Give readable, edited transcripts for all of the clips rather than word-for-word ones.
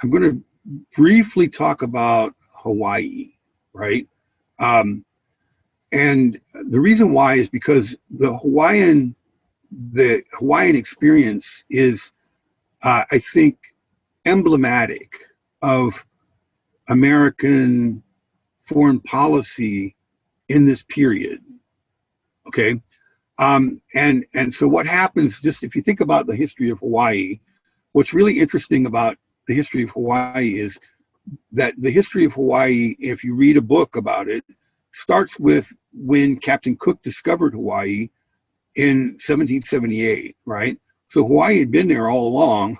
I'm going to briefly talk about Hawaii, right? Um, and the reason why is because the Hawaiian experience is, I think, emblematic of American foreign policy in this period. Okay, and so what happens? Just if you think about the history of Hawaii, what's really interesting about the history of Hawaii is that the history of Hawaii, if you read a book about it, starts with when Captain Cook discovered Hawaii in 1778, right? So Hawaii had been there all along,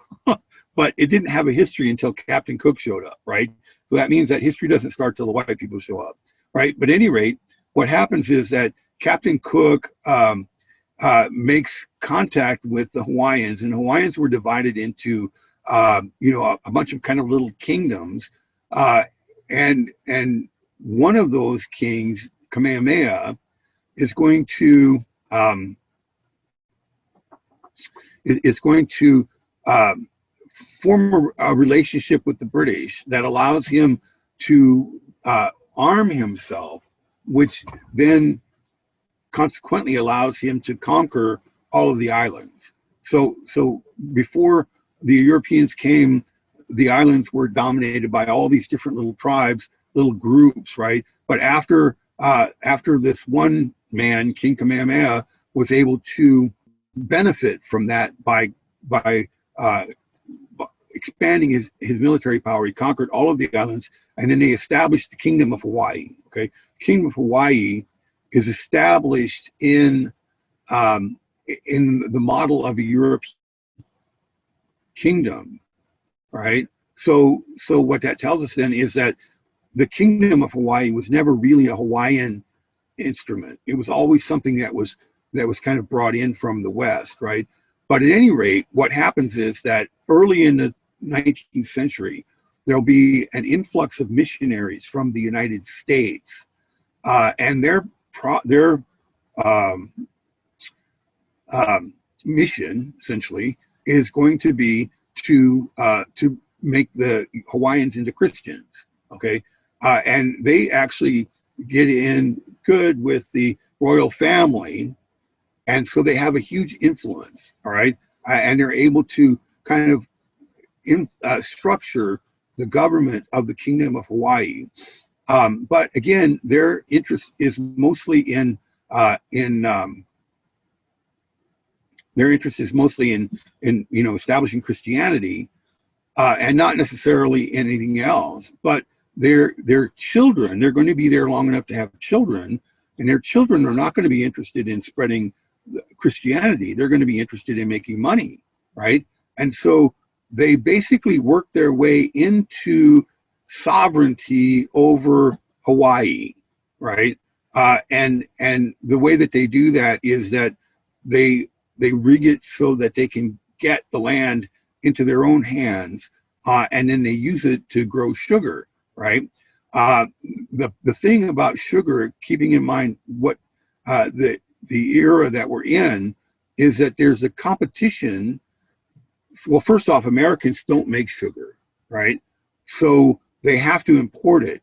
but it didn't have a history until Captain Cook showed up, right? So that means that history doesn't start till the white people show up, right? But at any rate, what happens is that Captain Cook makes contact with the Hawaiians, and Hawaiians were divided into, a bunch of kind of little kingdoms, and one of those kings, Kamehameha, is going to is going to form a relationship with the British that allows him to arm himself, which then consequently allows him to conquer all of the islands. So before the Europeans came, the islands were dominated by all these different little tribes, little groups, right? But after this one man, King Kamehameha, was able to benefit from that by expanding his military power. He conquered all of the islands, and then they established the Kingdom of Hawaii. Okay, Kingdom of Hawaii is established in the model of a European kingdom, right? So what that tells us then is that the Kingdom of Hawaii was never really a Hawaiian instrument. It was always something that was kind of brought in from the West, right? But at any rate, what happens is that early in the 19th century, there'll be an influx of missionaries from the United States, and their mission essentially is going to be to make the Hawaiians into Christians. Okay, and they actually get in good with the royal family, and so they have a huge influence. All right, and they're able to kind of structure the government of the Kingdom of Hawaii. But again, their interest is mostly in establishing Christianity, and not necessarily anything else. But their children, they're going to be there long enough to have children, and their children are not going to be interested in spreading Christianity. They're going to be interested in making money, right? And so they basically work their way into sovereignty over Hawaii, right? And the way that they do that is that they rig it so that they can get the land into their own hands, and then they use it to grow sugar, right? The thing about sugar, keeping in mind what the era that we're in, is that there's a competition. Well, first off, Americans don't make sugar, right? So they have to import it,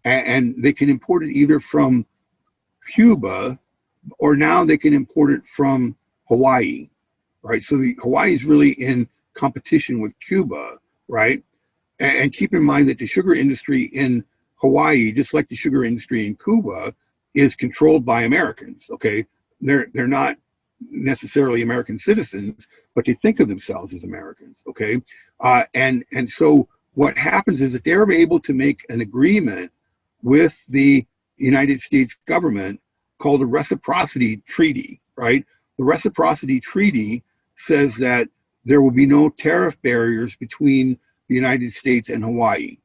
and they can import it either from Cuba, or now they can import it from Hawaii, right? So Hawaii is really in competition with Cuba, right? And keep in mind that the sugar industry in Hawaii, just like the sugar industry in Cuba, is controlled by Americans. Okay, they're not necessarily American citizens, but they think of themselves as Americans. Okay, and so what happens is that they're able to make an agreement with the United States government called a reciprocity treaty, right? The reciprocity treaty says that there will be no tariff barriers between the United States and Hawaii.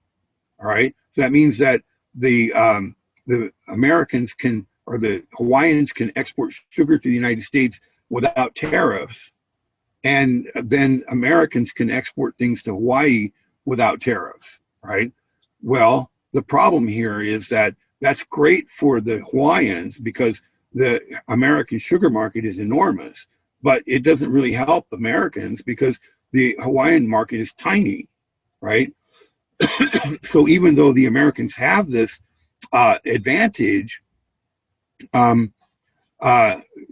All right, so that means that the Americans can, or the Hawaiians can, export sugar to the United States without tariffs, and then Americans can export things to Hawaii without tariffs, right? Well, the problem here is that that's great for the Hawaiians because the American sugar market is enormous, but it doesn't really help Americans because the Hawaiian market is tiny, right? So even though the Americans have this advantage, um,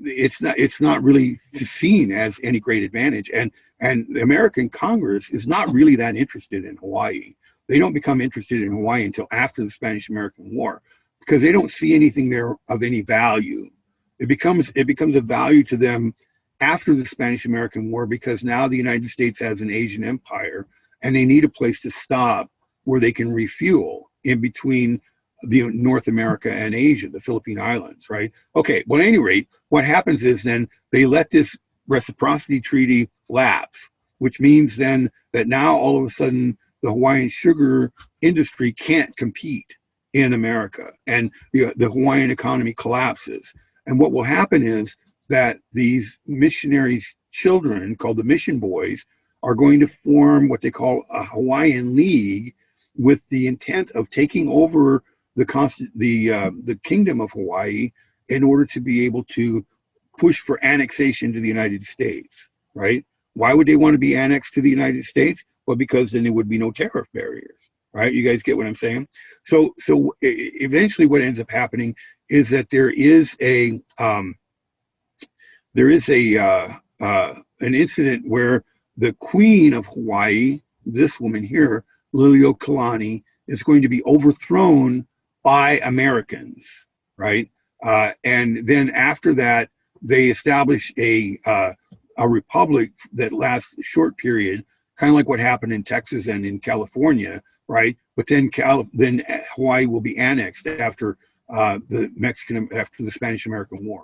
it's not really seen as any great advantage, and the American Congress is not really that interested in Hawaii. They don't become interested in Hawaii until after the Spanish-American War, because they don't see anything there of any value. It becomes a value to them after the Spanish-American War, because now the United States has an Asian empire, and they need a place to stop where they can refuel in between the North America and Asia, the Philippine Islands, right? Okay, well, at any rate, what happens is then they let this reciprocity treaty lapse, which means then that now all of a sudden the Hawaiian sugar industry can't compete in America, and the Hawaiian economy collapses. And what will happen is that these missionaries' children, called the Mission Boys, are going to form what they call a Hawaiian League, with the intent of taking over the kingdom of Hawaii in order to be able to push for annexation to the United States, right? Why would they want to be annexed to the United States? Well, because then there would be no tariff barriers, right? You guys get what I'm saying? So eventually, what ends up happening is that an incident where the Queen of Hawaii, this woman here, Liliuokalani, is going to be overthrown by Americans, right? And then after that, they establish a republic that lasts a short period, kind of like what happened in Texas and in California, right? But then Hawaii will be annexed after the Spanish-American War.